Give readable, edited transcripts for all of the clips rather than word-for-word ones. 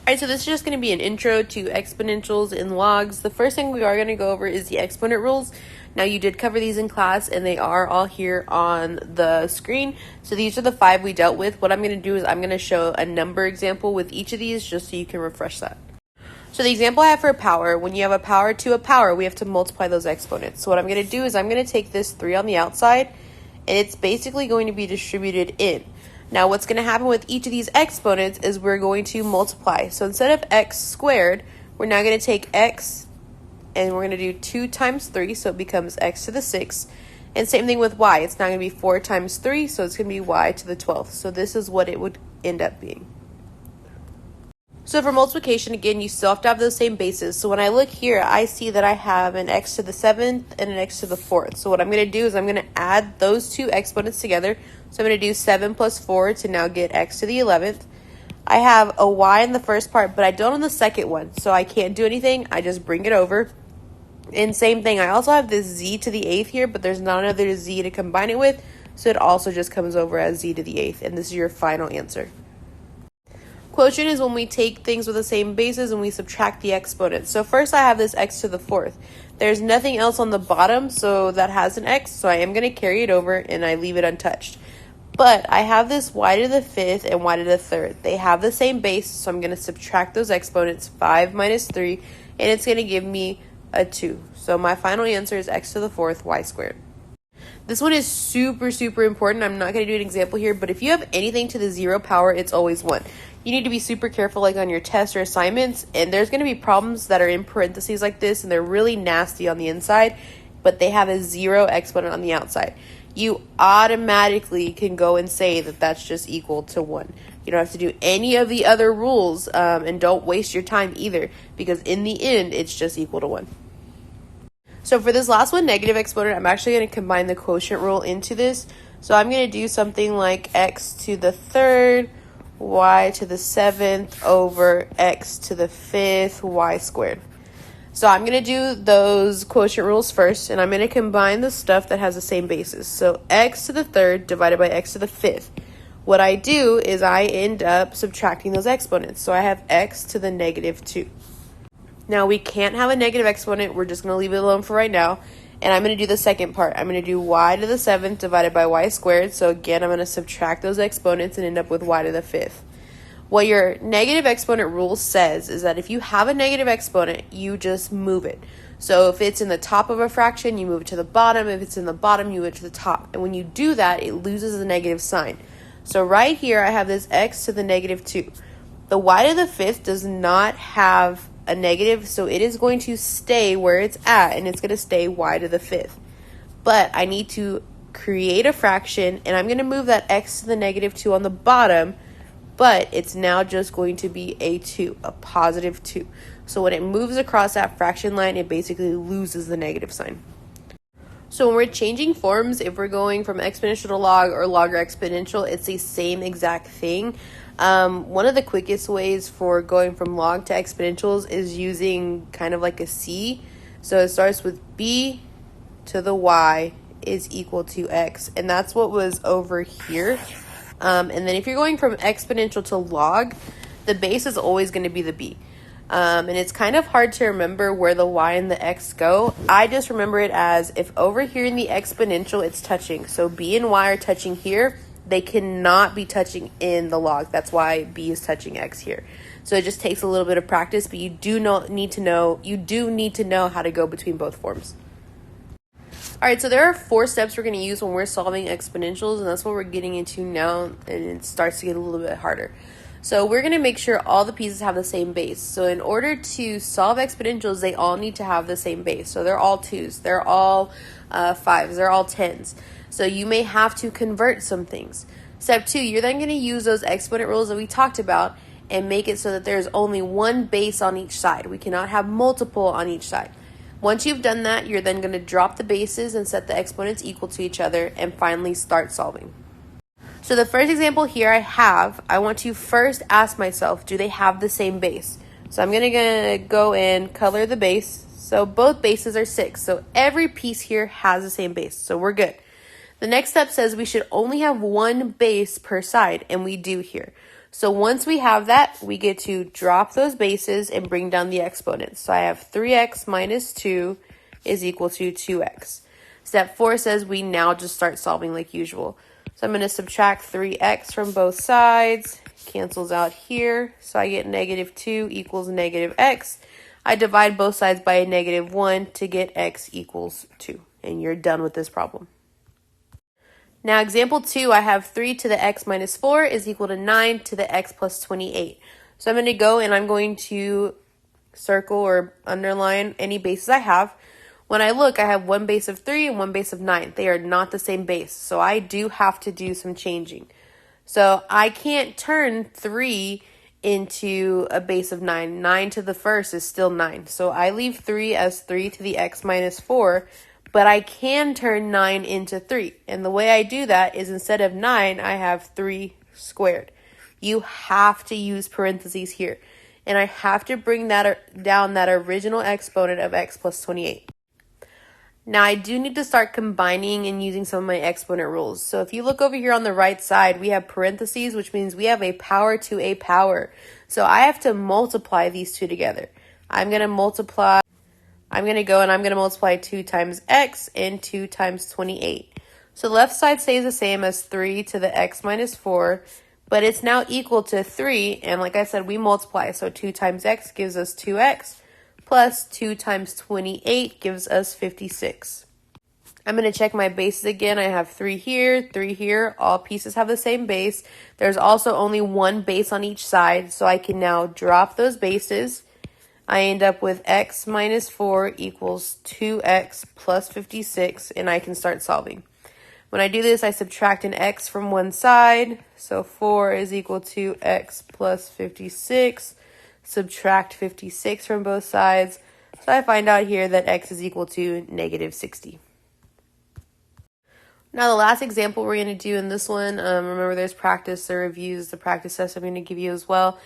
Alright, so this is just going to be an intro to exponentials in logs. The first thing we are going to go over is the exponent rules. Now, you did cover these in class, and they are all here on the screen. So these are the 5 we dealt with. What I'm going to do is I'm going to show a number example with each of these just so you can refresh that. So the example I have for a power, when you have a power to a power, we have to multiply those exponents. So what I'm going to do is I'm going to take this 3 on the outside, and it's basically going to be distributed in. Now, what's going to happen with each of these exponents is we're going to multiply. So instead of x squared, we're now going to take x, and we're going to do 2 times 3, so it becomes x to the 6th. And same thing with y. It's now going to be 4 times 3, so it's going to be y to the 12th. So this is what it would end up being. So for multiplication, again, you still have to have those same bases. So when I look here, I see that I have an x to the 7th and an x to the 4th. So what I'm going to do is I'm going to add those 2 exponents together. So I'm going to do 7 plus 4 to now get x to the 11th. I have a y in the first part, but I don't on the second one. So I can't do anything. I just bring it over. And same thing, I also have this z to the 8th here, but there's not another z to combine it with. So it also just comes over as z to the 8th. And this is your final answer. Quotient is when we take things with the same bases and we subtract the exponents. So first I have this x to the 4th. There's nothing else on the bottom, so that has an x, so I am going to carry it over and I leave it untouched. But I have this y to the 5th and y to the 3rd. They have the same base, so I'm going to subtract those exponents, 5 minus 3, and it's going to give me a 2. So my final answer is x to the 4th y squared. This one is super, super important. I'm not going to do an example here, but if you have anything to the 0 power, it's always 1. You need to be super careful like on your tests or assignments, and there's going to be problems that are in parentheses like this, and they're really nasty on the inside, but they have a 0 exponent on the outside. You automatically can go and say that that's just equal to 1. You don't have to do any of the other rules, and don't waste your time either, because in the end, it's just equal to 1. So for this last one, negative exponent, I'm actually going to combine the quotient rule into this. So I'm going to do something like x to the 3rd, y to the 7th over x to the 5th y squared. So I'm going to do those quotient rules first, and I'm going to combine the stuff that has the same basis. So x to the 3rd divided by x to the 5th. What I do is I end up subtracting those exponents. So I have x to the negative 2. Now we can't have a negative exponent. We're just going to leave it alone for right now. And I'm going to do the second part. I'm going to do y to the 7th divided by y squared. So again, I'm going to subtract those exponents and end up with y to the 5th. What your negative exponent rule says is that if you have a negative exponent, you just move it. So if it's in the top of a fraction, you move it to the bottom. If it's in the bottom, you move it to the top. And when you do that, it loses the negative sign. So right here, I have this x to the negative 2. The y to the 5th does not have a negative, so it is going to stay where it's at, and it's going to stay y to the 5th. But I need to create a fraction, and I'm going to move that x to the negative 2 on the bottom, but it's now just going to be a 2, a positive 2. So when it moves across that fraction line, it basically loses the negative sign. So when we're changing forms, if we're going from exponential to log or log or exponential, it's the same exact thing. One of the quickest ways for going from log to exponentials is using kind of like a C. So it starts with b to the y is equal to x. And that's what was over here. And then if you're going from exponential to log, the base is always going to be the b. And it's kind of hard to remember where the y and the x go. I just remember it as if over here in the exponential, it's touching. So b and y are touching here. They cannot be touching in the log. That's why b is touching x here. So it just takes a little bit of practice, but you do need to know how to go between both forms. All right, so there are 4 steps we're going to use when we're solving exponentials, and that's what we're getting into now, and it starts to get a little bit harder. So we're going to make sure all the pieces have the same base. So in order to solve exponentials, they all need to have the same base. So they're all 2s, they're all 5s, they're all 10s. So you may have to convert some things. Step 2, you're then going to use those exponent rules that we talked about and make it so that there's only one base on each side. We cannot have multiple on each side. Once you've done that, you're then going to drop the bases and set the exponents equal to each other and finally start solving. So the first example here I want to first ask myself, do they have the same base? So I'm going to go and color the base. So both bases are 6. So every piece here has the same base. So we're good. The next step says we should only have one base per side, and we do here. So once we have that, we get to drop those bases and bring down the exponents. So I have 3x minus 2 is equal to 2x. Step 4 says we now just start solving like usual. So I'm going to subtract 3x from both sides. Cancels out here. So I get negative 2 equals negative x. I divide both sides by a negative 1 to get x equals 2. And you're done with this problem. Now, example 2, I have 3 to the x minus 4 is equal to 9 to the x plus 28. So I'm going to go and I'm going to circle or underline any bases I have. When I look, I have one base of 3 and one base of 9. They are not the same base, so I do have to do some changing. So I can't turn 3 into a base of 9. 9 to the first is still 9. So I leave 3 as 3 to the x minus 4, but I can turn 9 into 3. And the way I do that is instead of 9, I have 3 squared. You have to use parentheses here. And I have to bring that down that original exponent of x plus 28. Now, I do need to start combining and using some of my exponent rules. So if you look over here on the right side, we have parentheses, which means we have a power to a power. So I have to multiply these two together. I'm going to multiply 2 times x and 2 times 28. So the left side stays the same as 3 to the x minus 4, but it's now equal to 3. And like I said, we multiply. So 2 times x gives us 2x. Plus 2 times 28 gives us 56. I'm going to check my bases again. I have 3 here, 3 here. All pieces have the same base. There's also only one base on each side, so I can now drop those bases. I end up with x minus 4 equals 2x plus 56, and I can start solving. When I do this, I subtract an x from one side, so 4 is equal to x plus 56. Subtract 56 from both sides. So I find out here that x is equal to negative 60. Now the last example we're going to do in this one, remember there's practice, the reviews, the practice test I'm going to give you as well,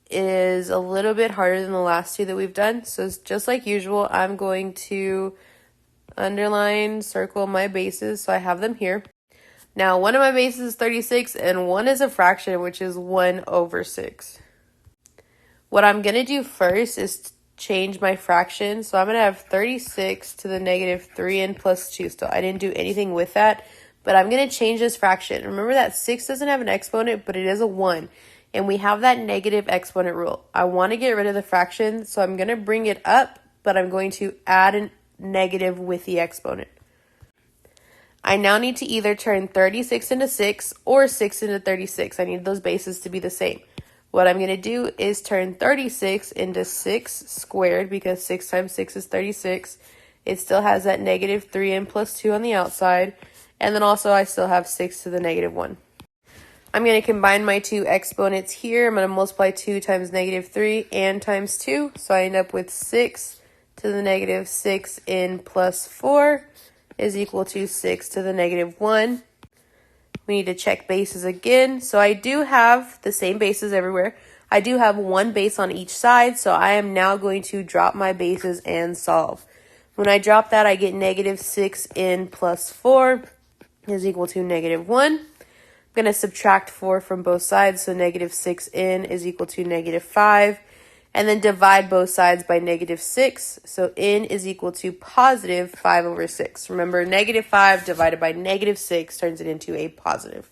is a little bit harder than the last two that we've done. So just like usual, I'm going to underline, circle my bases, so I have them here. Now one of my bases is 36 and one is a fraction, which is 1 over 6. What I'm going to do first is change my fraction. So I'm going to have 36 to the negative 3n plus 2. So I didn't do anything with that, but I'm going to change this fraction. Remember that 6 doesn't have an exponent, but it is a 1. And we have that negative exponent rule. I want to get rid of the fraction, so I'm going to bring it up, but I'm going to add a negative with the exponent. I now need to either turn 36 into 6 or 6 into 36. I need those bases to be the same. What I'm going to do is turn 36 into 6 squared because 6 times 6 is 36. It still has that negative 3n plus 2 on the outside. And then also I still have 6 to the negative 1. I'm going to combine my two exponents here. I'm going to multiply 2 times negative 3 and times 2. So I end up with 6 to the negative 6n plus 4 is equal to 6 to the negative 1. We need to check bases again. So I do have the same bases everywhere. I do have one base on each side, so I am now going to drop my bases and solve. When I drop that, I get negative 6n plus 4 is equal to negative 1. I'm going to subtract 4 from both sides, so negative 6n is equal to negative 5. And then divide both sides by negative 6. So n is equal to positive 5 over 6. Remember, negative 5 divided by negative 6 turns it into a positive.